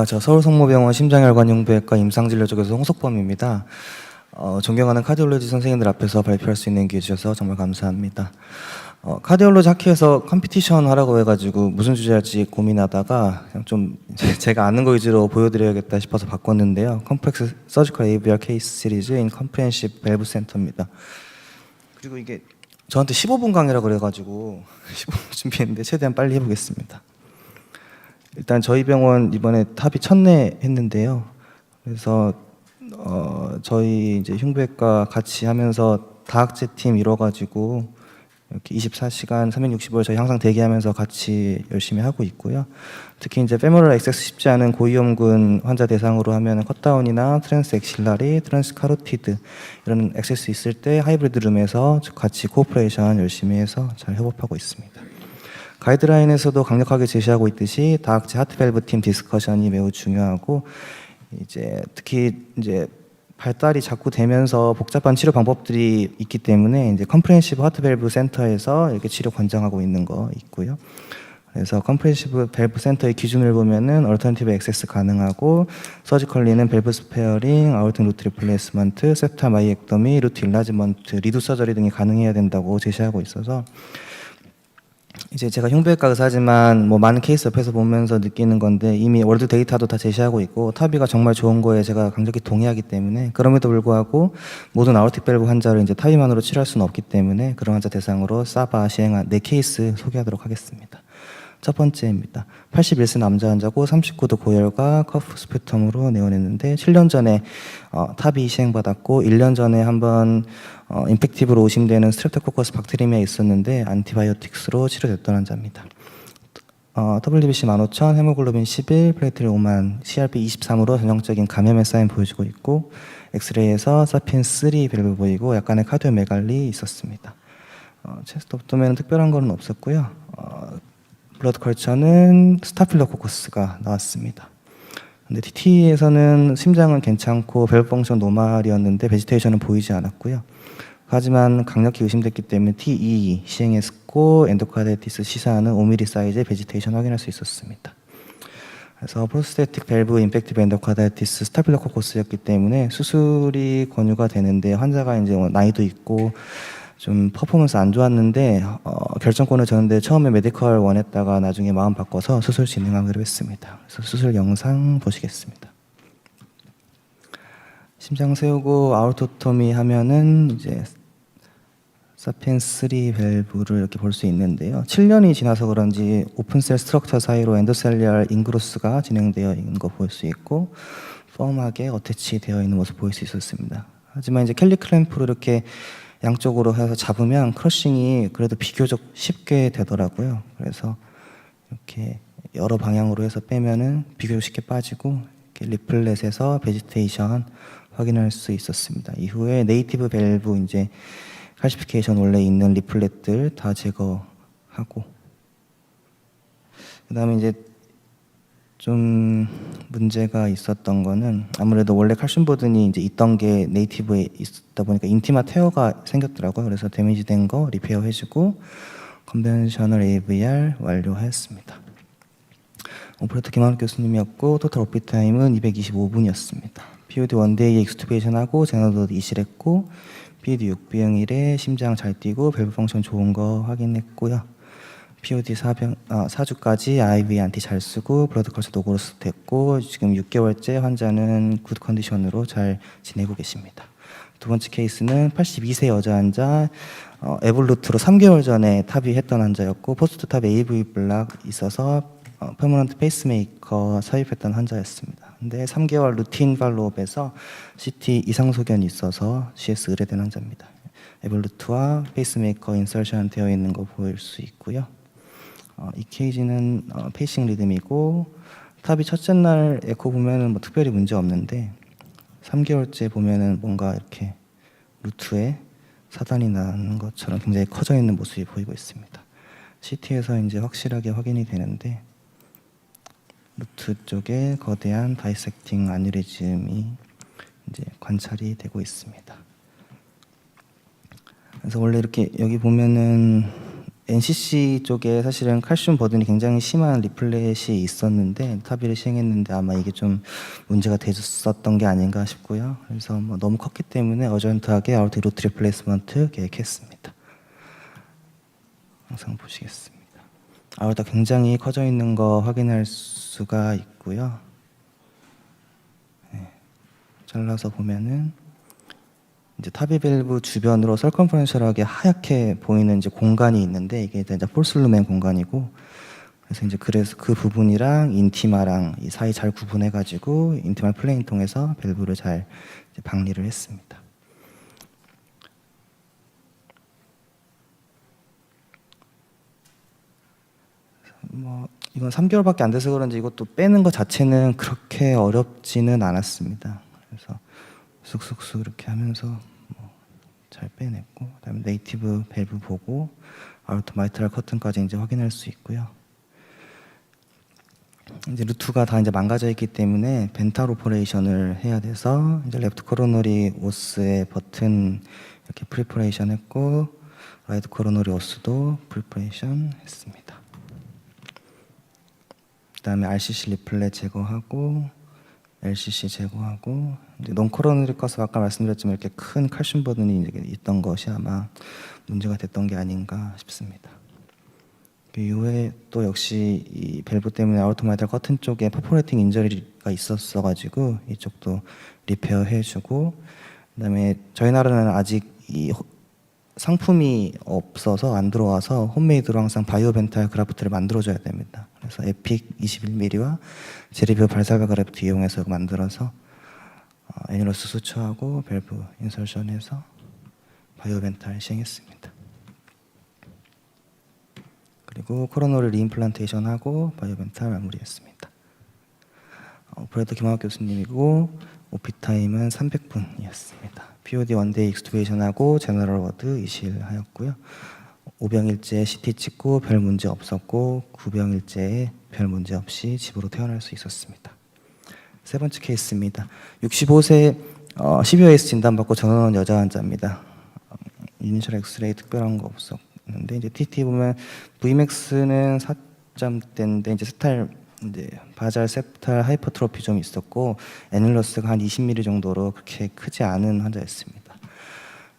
저 서울성모병원 심장혈관흉부외과 임상진료 쪽에서 홍석범입니다. 존경하는 카디올로지 선생님들 앞에서 발표할 수 있는 기회 주셔서 정말 감사합니다. 카디올로지 학회에서 컴피티션 하라고 해가지고 무슨 주제 할지 고민하다가 그냥 좀 제가 아는 거 위주로 보여드려야겠다 싶어서 바꿨는데요. 컴플렉스 서지컬 AVR 케이스 시리즈 인 컴프레hen시브 밸브 센터입니다. 그리고 이게 저한테 15분 강의라고 그래가지고 15분 준비했는데 최대한 빨리 해보겠습니다. 일단 저희 병원 이번에 탑이 1000내 했는데요. 그래서 저희 이제 흉부외과 같이 하면서 다학제 팀 이뤄가지고 이렇게 24시간 365일 저희 항상 대기하면서 같이 열심히 하고 있고요. 특히 이제 페모럴 액세스 쉽지 않은 고위험군 환자 대상으로 하면 컷다운이나 트랜스 엑실라리, 트랜스 카로티드 이런 액세스 있을 때 하이브리드 룸에서 같이 코오퍼레이션 열심히 해서 잘 협업하고 있습니다. 가이드라인에서도 강력하게 제시하고 있듯이 다학제 하트밸브 팀 디스커션이 매우 중요하고 이제 특히 이제 발달이 자꾸 되면서 복잡한 치료 방법들이 있기 때문에 이제 컴프레hen시브 하트밸브 센터에서 이렇게 치료 권장하고 있는 거 있고요. 그래서 컴프레hen시브 밸브 센터의 기준을 보면은 얼터너티브 액세스 가능하고 서지컬리는 밸브 스페어링, 아우팅 루트 리플레이스먼트, 세프타 마이액더미, 루트 일라지먼트, 리두 서저리 등이 가능해야 된다고 제시하고 있어서 이제 제가 흉부외과 의사지만 뭐 많은 케이스 옆에서 보면서 느끼는 건데 이미 월드 데이터도 다 제시하고 있고 타비가 정말 좋은 거에 제가 강력히 동의하기 때문에 그럼에도 불구하고 모든 아오르틱 밸브 환자를 이제 타비만으로 치료할 수는 없기 때문에 그런 환자 대상으로 사바 시행한 4케이스 소개하도록 하겠습니다. 첫 번째입니다. 81세 남자 환자고 39도 고열과 커프 스푸텀으로 내원했는데 7년 전에 탑이 시행받았고 1년 전에 한번 임팩티브로 의심되는 스트랩토코커스 박테리미아 있었는데 안티바이오틱스로 치료됐던 환자입니다. WBC 15000, 헤모글로빈 11, 플레이트리 5만, CRP 23으로 전형적인 감염의 사인 보여주고 있고 엑스레이에서 사피엔스3 밸브 보이고 약간의 카디오메갈리 있었습니다. 체스트 옵토메는 특별한 건 없었고요. 블러드 컬처는 스타필로코커스가 나왔습니다. 근데 TT에서는 심장은 괜찮고 밸브 펑션 노멀이었는데 베지테이션은 보이지 않았고요. 하지만 강력히 의심됐기 때문에 TE 시행했고 엔도카르디티스 시사하는 5mm 사이즈의 베지테이션 확인할 수 있었습니다. 그래서 프로스테틱 밸브 임팩티브 엔도카르디티스 스타필로코커스였기 때문에 수술이 권유가 되는데 환자가 이제 나이도 있고 좀 퍼포먼스 안 좋았는데 결정권을 줬는데 처음에 메디컬 원했다가 나중에 마음 바꿔서 수술 진행하기로 했습니다. 그래서 수술 영상 보시겠습니다. 심장 세우고 아우토토미 하면은 이제 사피엔스3 밸브를 이렇게 볼 수 있는데요. 7년이 지나서 그런지 오픈셀 스트럭처 사이로 엔도셀리얼 인그로스가 진행되어 있는 거 볼 수 있고 펌하게 어태치 되어 있는 모습 보일 수 있었습니다. 하지만 이제 캘리 클램프로 이렇게 양쪽으로 해서 잡으면 크러싱이 그래도 비교적 쉽게 되더라고요. 그래서 이렇게 여러 방향으로 해서 빼면은 비교적 쉽게 빠지고 이렇게 리플렛에서 베지테이션 확인할 수 있었습니다. 이후에 네이티브 밸브 이제 칼시피케이션 원래 있는 리플렛들 다 제거하고 그다음에 이제 좀 문제가 있었던 거는 아무래도 원래 칼슘 보든이 이제 있던 게 네이티브에 있다 보니까 인티마 테어가 생겼더라고요. 그래서 데미지된 거 리페어 해주고 컨벤셔널 AVR 완료하였습니다. 오퍼레이터 김한욱 교수님이었고 토탈 오피 타임은 225분이었습니다. POD 1데이 익스투베이션하고 제너도 이실했고 POD 6비형일에 심장 잘 뛰고 밸브 펑션 좋은 거 확인했고요. POD 4주까지 IV 안티 잘 쓰고 블러드 컬처 노고로스 됐고 지금 6개월째 환자는 굿 컨디션으로 잘 지내고 계십니다. 두 번째 케이스는 82세 여자 환자 에볼루트로 3개월 전에 탑이 했던 환자였고 포스트 탑 AV 블락 있어서 퍼머넌트 페이스메이커 삽입했던 환자였습니다. 근데 3개월 루틴 팔로업에서 CT 이상 소견이 있어서 CS 의뢰된 환자입니다. 에볼루트와 페이스메이커 인설션 되어 있는 거 보일 수 있고요. EKG는 페이싱 리듬이고 탑이 첫째 날 에코 보면은 뭐 특별히 문제 없는데 3개월째 보면은 뭔가 이렇게 루트에 사단이 나는 것처럼 굉장히 커져 있는 모습이 보이고 있습니다. CT에서 이제 확실하게 확인이 되는데 루트 쪽에 거대한 다이섹팅 아뉴리즘이 이제 관찰이 되고 있습니다. 그래서 원래 이렇게 여기 보면은 NCC 쪽에 사실은 칼슘 버든이 굉장히 심한 리플렛이 있었는데 탑일을 시행했는데 아마 이게 좀 문제가 됐었던 게 아닌가 싶고요. 그래서 뭐 너무 컸기 때문에 어전트하게 아우트 루트 리플레이스먼트 계획했습니다. 영상 보시겠습니다. 아우터 굉장히 커져 있는 거 확인할 수가 있고요. 네. 잘라서 보면은 이제 타비 밸브 주변으로 설컨퍼런셜하게 하얗게 보이는 이제 공간이 있는데 이게 이제 폴슬루멘 공간이고, 그래서 그 부분이랑 인티마랑 이 사이 잘 구분해가지고 인티마 플레인 통해서 밸브를 잘 이제 방리를 했습니다. 뭐 이건 3개월밖에 안 돼서 그런지 이것도 빼는 것 자체는 그렇게 어렵지는 않았습니다. 그래서 쑥쑥쑥 이렇게 하면서 잘 빼냈고, 그다음에 네이티브 밸브 보고 아우터 마이트랄 커튼까지 이제 확인할 수 있고요. 이제 루트가 다 이제 망가져 있기 때문에 벤탈 오퍼레이션을 해야 돼서 이제 레프트 코로너리 오스의 버튼 이렇게 프리퍼레이션 했고, 라이트 코로너리 오스도 프리퍼레이션 했습니다. 그다음에 RCC 리플렛 제거하고 LCC 제거하고, 이제 논 코로너리 커스 아까 말씀드렸지만 이렇게 큰 칼슘 버든이 있던 것이 아마 문제가 됐던 게 아닌가 싶습니다. 그 이후에 또 역시 이 밸브 때문에 아우토마이탈 커튼 쪽에 퍼포레이팅 인저리가 있었어가지고 이쪽도 리페어 해주고, 그다음에 저희 나라는 아직 이 상품이 없어서 안 들어와서 홈메이드로 항상 바이오벤탈 그라프트를 만들어줘야 됩니다. 그래서 에픽 21mm와 제리비오 발사바 그래프트 이용해서 만들어서 애니러스 수처하고 밸브 인설션해서 바이오벤탈 시행했습니다. 그리고 코로너를 리임플란테이션하고 바이오벤탈 마무리했습니다. 오퍼레이터 김학학 교수님이고 오피 타임은 300분이었습니다. POD 원데이 익스투베이션하고 제너럴 워드 이실하였고요. 5병일째 CT 찍고 별 문제 없었고 9병일째에 별 문제 없이 집으로 퇴원할 수 있었습니다. 세 번째 케이스입니다. 65세 12OS 진단받고 전원한 여자 환자입니다. 이니셜 엑스레이 특별한 거 없었는데 이제 TT 보면 Vmax는 4점대인데 이제 스탈 이제 바잘 세프탈 하이퍼트로피 좀 있었고 애닐러스가 한 20mm 정도로 그렇게 크지 않은 환자였습니다.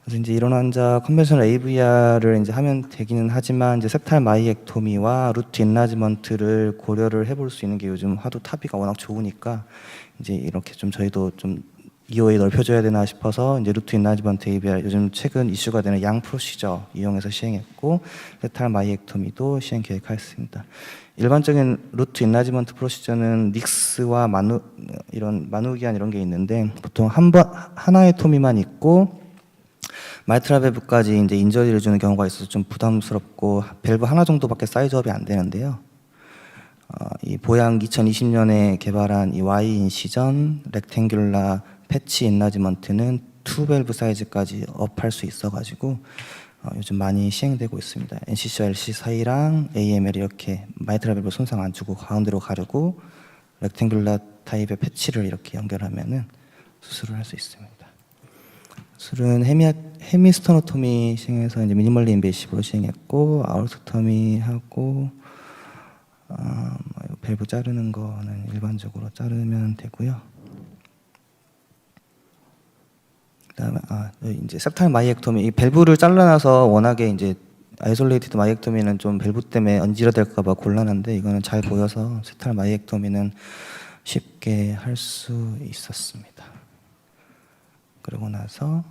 그래서 이제 이런 환자 컨벤셔널 AVR을 이제 하면 되기는 하지만 이제 septal 마이액토미와 루트 인라지먼트를 고려를 해볼 수 있는 게 요즘 하도 타비가 워낙 좋으니까 이제 이렇게 좀 저희도 좀 EOA 넓혀줘야 되나 싶어서 이제 루트 인라지먼트 AVR 요즘 최근 이슈가 되는 양 프로시저 이용해서 시행했고 septal 마이액토미도 시행 계획하였습니다. 일반적인 루트 인라지먼트 프로시저는 닉스와 이런 마누기안 이런 게 있는데 보통 하나의 토미만 있고 마이트랄 밸브까지 이제 인저리를 주는 경우가 있어서 좀 부담스럽고 밸브 하나 정도밖에 사이즈업이 안 되는데요. 이 보양 2020년에 개발한 이 Y 인시전 렉탱귤라 패치 인라지먼트는 2밸브 사이즈까지 업할 수 있어가지고 요즘 많이 시행되고 있습니다. NCC와 LCC 사이랑 AML 이렇게 마이트랄 밸브 손상 안 주고 가운데로 가르고 렉탱귤라 타입의 패치를 이렇게 연결하면은 수술을 할 수 있습니다. 수술은 헤미스터노토미 시행해서 이제 미니멀리 인베이시브로 시행했고 아우르토토미 하고 밸브 자르는 거는 일반적으로 자르면 되고요. 그다음에 이제 septal 마이액토미 이 밸브를 잘라놔서 워낙에 이제 아이솔레이티드 마이액토미는 좀 밸브 때문에 얹질어될까봐 곤란한데 이거는 잘 보여서 septal 마이액토미는 쉽게 할 수 있었습니다. 그러고 나서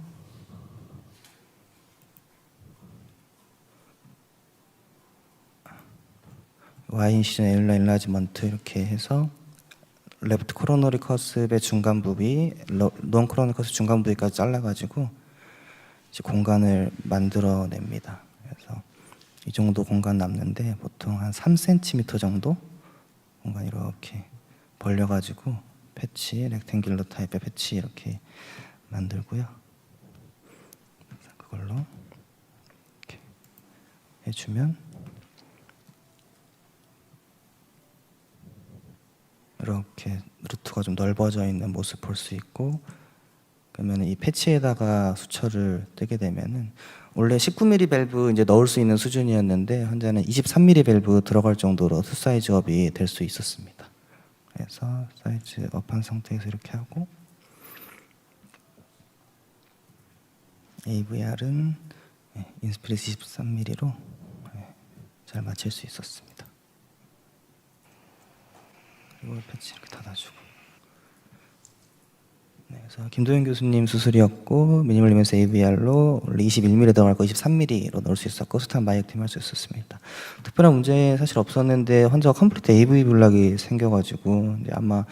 Y 시즌 엘라 인라지먼트 이렇게 해서 레프트 코로너리 커스의 중간 부위, 논 코로너리 커스 중간 부위까지 잘라가지고 이제 공간을 만들어냅니다. 그래서 이 정도 공간 남는데 보통 한 3cm 정도 공간 이렇게 벌려가지고 패치, 렉탱귤러 타입의 패치 이렇게 만들고요. 그걸로 이렇게 해주면 이렇게 루트가 좀 넓어져 있는 모습 볼 수 있고, 그러면 이 패치에다가 수처를 뜨게 되면은 원래 19mm 밸브 이제 넣을 수 있는 수준이었는데 환자는 23mm 밸브 들어갈 정도로 투 사이즈업이 될 수 있었습니다. 그래서 사이즈업한 상태에서 이렇게 하고 AVR은 인스피리스 23mm로 잘 맞출 수 있었습니다. 그리고 패치 이렇게 닫아주고. 네, 그래서 김도현 교수님 수술이었고 미니멀 리면스 AVR로 원래 21mm 들어갈 거 23mm로 넣을 수 있었고 수탄 마이액팀 할 수 있었습니다. 특별한 문제 사실 없었는데 환자가 컴플리트 AV 블락이 생겨가지고 이제 아마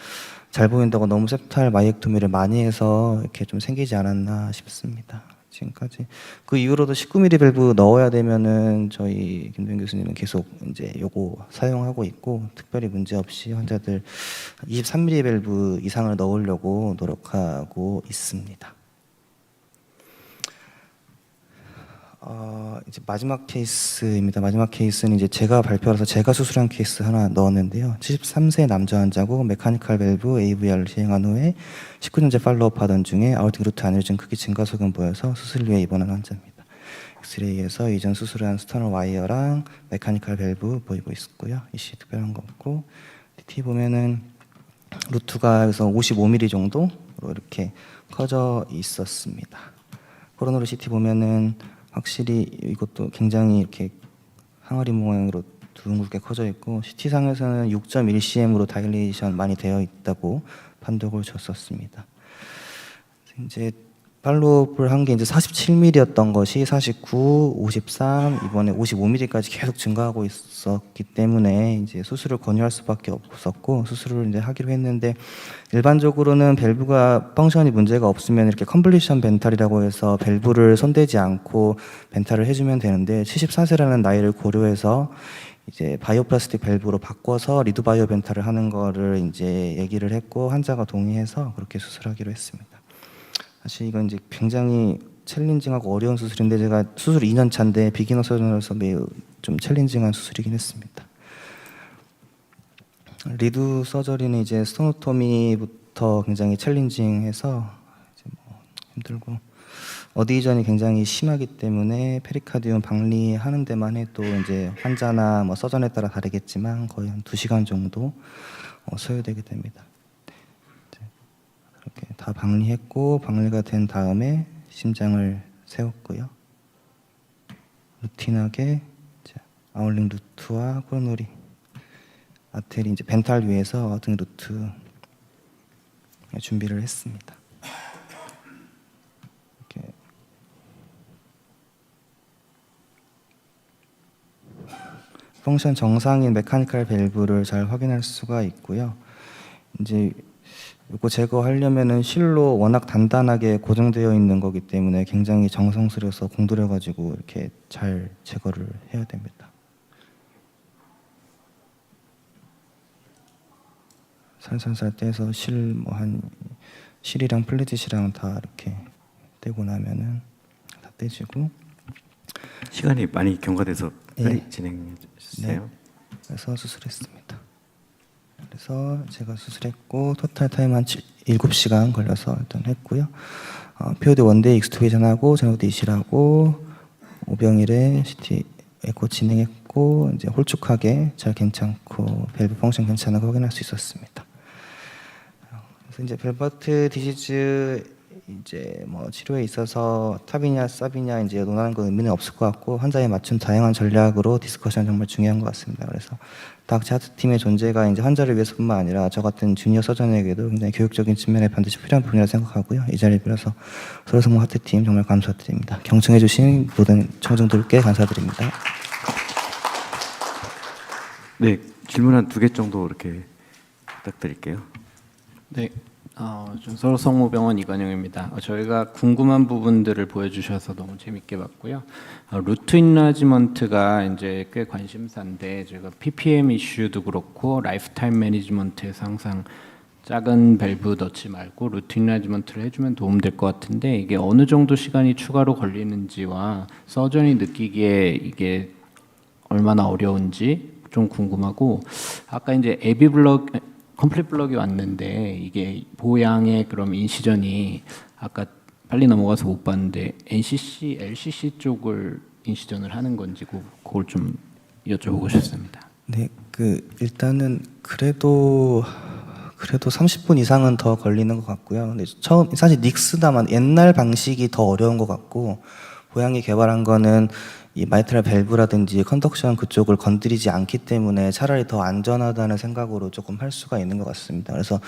잘 보인다고 너무 셉탈 마이액토미를 많이 해서 이렇게 좀 생기지 않았나 싶습니다. 지금까지 그 이후로도 19mm 밸브 넣어야 되면은 저희 김도현 교수님은 계속 이제 요거 사용하고 있고 특별히 문제 없이 환자들 23mm 밸브 이상을 넣으려고 노력하고 있습니다. 이제 마지막 케이스입니다. 마지막 케이스는 이제 제가 발표해서 제가 수술한 케이스 하나 넣었는데요. 73세 남자 환자고 메카니컬 밸브 AVR을 시행한 후에 19년째 팔로우업 하던 중에 아우팅 루트 아뉴리즘 크기 증가 소견 보여서 수술 후에 입원한 환자입니다. 엑스레이에서 이전 수술한 스터널 와이어랑 메카니컬 밸브 보이고 있고요. 이씨 특별한 거 없고 DT 보면은 루트가 그래서 55mm 정도로 이렇게 커져 있었습니다. 코로너로 CT 보면은 확실히 이것도 굉장히 이렇게 항아리 모양으로 둥글게 커져 있고 CT상에서는 6.1cm으로 다일레이션 많이 되어 있다고 판독을 줬었습니다. 이제 팔로우업을 한 게 이제 47mm였던 것이 49, 53, 이번에 55mm까지 계속 증가하고 있었기 때문에 이제 수술을 권유할 수밖에 없었고 수술을 이제 하기로 했는데 일반적으로는 밸브가 펑션이 문제가 없으면 이렇게 컴플리션 벤탈이라고 해서 밸브를 손대지 않고 벤탈을 해주면 되는데 74세라는 나이를 고려해서 이제 바이오플라스틱 밸브로 바꿔서 리드 바이오 벤탈을 하는 거를 이제 얘기를 했고 환자가 동의해서 그렇게 수술하기로 했습니다. 사실 이건 이제 굉장히 챌린징하고 어려운 수술인데 제가 수술 2년 차인데 비기너 서전으로서 매우 좀 챌린징한 수술이긴 했습니다. 리드 서저리는 이제 스토노토미부터 굉장히 챌린징해서 이제 뭐 힘들고 어디 이전이 굉장히 심하기 때문에 페리카디움 박리하는 데만 해도 이제 환자나 뭐 서전에 따라 다르겠지만 거의 한 2시간 정도 소요되게 됩니다. 이렇게 다 박리했고 박리가 된 다음에 심장을 세웠고요. 루틴하게 아울링 루트와 코로너리 아테리 이제 벤탈 위에서 아우팅 루트 준비를 했습니다. 이렇게 펑션 정상인 메카니컬 밸브를 잘 확인할 수가 있고요. 이제 이거 제거하려면은 실로 워낙 단단하게 고정되어 있는 거기 때문에 굉장히 정성스려서 공들여 가지고 이렇게 잘 제거를 해야 됩니다. 살살살 떼서 실 뭐 한 실이랑 플래닛이랑 다 이렇게 떼고 나면은 다 떼지고 시간이 많이 경과돼서 빨리 예. 진행해 주세요. 네. 그래서 수술했습니다. 그래서 제가 수술했고 토탈 타임 한 7시간 걸려서 일단 했고요. POD 원데이 익스투베이션하고 저녁 이실하고 오병일에 CT 에코 진행했고 이제 홀쭉하게 잘 괜찮고 밸브 펑션 괜찮은 거 확인할 수 있었습니다. 그래서 이제 벨버트 디시즈 이제 뭐 치료에 있어서 탑이냐 쌉이냐 이제 논하는 건 의미는 없을 것 같고 환자에 맞춘 다양한 전략으로 디스커션 정말 중요한 것 같습니다. 그래서 다학체 하트 팀의 존재가 이제 환자를 위해서뿐만 아니라 저 같은 주니어 서전에게도 굉장히 교육적인 측면에 반드시 필요한 부분이라 생각하고요. 이 자리를 빌어서 서울성모 하트 팀 정말 감사드립니다. 경청해주신 모든 청중들께 감사드립니다. 네, 질문 한 2개 정도 이렇게 부탁드릴게요. 네, 서울성모병원 이관영입니다. 저희가 궁금한 부분들을 보여주셔서 너무 재밌게 봤고요. 루트 인라지먼트가 이제 꽤 관심사인데 제가 PPM 이슈도 그렇고 라이프타임 매니지먼트에서 항상 작은 밸브 넣지 말고 루트 인라지먼트를 해주면 도움될 것 같은데 이게 어느 정도 시간이 추가로 걸리는지와 서전이 느끼기에 이게 얼마나 어려운지 좀 궁금하고 아까 이제 에비 블럭 컴플릿 블럭이 왔는데 이게 보양의 그럼 인시전이 아까 빨리 넘어가서 못 봤는데 NCC, LCC 쪽을 인시전을 하는 건지 그걸 좀 여쭤보고 싶습니다. 네, 일단은 그래도 30분 이상은 더 걸리는 것 같고요. 근데 처음 사실 닉스다만 옛날 방식이 더 어려운 것 같고, 보양이 개발한 거는 이 마이트랄 밸브라든지 컨덕션 그쪽을 건드리지 않기 때문에 차라리 더 안전하다는 생각으로 조금 할 수가 있는 것 같습니다. 그래서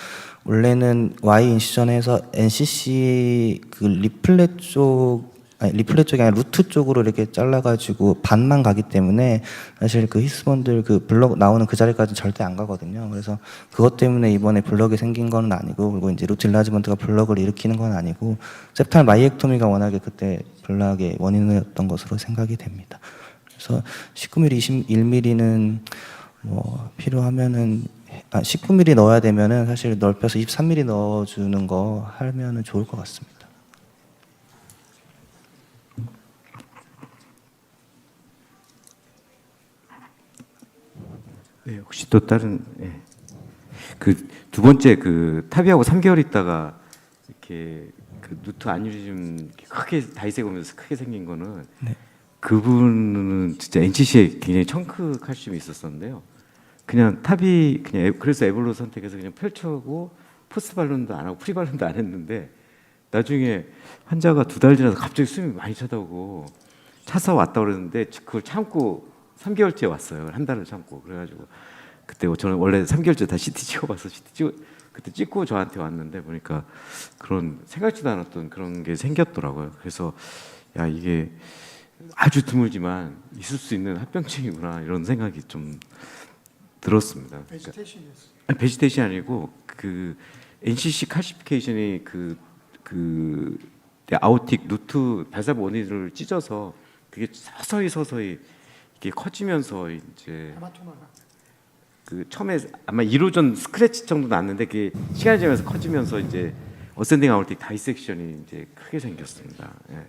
원래는 Y 인시전에서 NCC 리플렛 쪽이 아니라 루트 쪽으로 이렇게 잘라가지고 반만 가기 때문에 사실 히스본들 블럭 나오는 그 자리까지 절대 안 가거든요. 그래서 그것 때문에 이번에 블럭이 생긴 건 아니고, 그리고 이제 루트 인라지먼트가 블럭을 일으키는 건 아니고, septal 마이액토미가 워낙에 그때 블락의 원인이었던 것으로 생각이 됩니다. 그래서 19mm, 21mm는 뭐 필요하면은 19mm 넣어야 되면은 사실 넓혀서 23mm 넣어주는 거 하면은 좋을 것 같습니다. 네, 혹시 또 다른 두 번째 타비하고 3개월 있다가 이렇게 누트 아뉴리즘 크게 다이색 오면서 크게 생긴 거는 네. 그분은 진짜 NCC에 굉장히 청크 칼슘이 있었었는데요. 그냥 탑이 그래서 에볼로 선택해서 그냥 펼쳐고 포스 발론도 안 하고 프리 발론도 안 했는데, 나중에 환자가 2달 지나서 갑자기 숨이 많이 차다고 차서 왔다 그러는데 그걸 참고 3개월째 왔어요. 한 달을 참고. 그래가지고 그때 저는 원래 3개월째 다 CT 찍어봐서 그때 찍고 저한테 왔는데, 보니까 그런 생각지도 않았던 그런 게 생겼더라고요. 그래서 야, 이게 아주 드물지만 있을 수 있는 합병증이구나, 이런 생각이 좀 들었습니다. 베지테이션이 아니고 NCC 칼시피케이션이 아우틱 루트 발사부 원인을 찢어서 그게 서서히 이게 커지면서 이제 처음에 아마 1호전 스크래치 정도 났는데, 그게 시간이 지나면서 커지면서 이제 어센딩 아우틱 다이섹션이 이제 크게 생겼습니다. 예.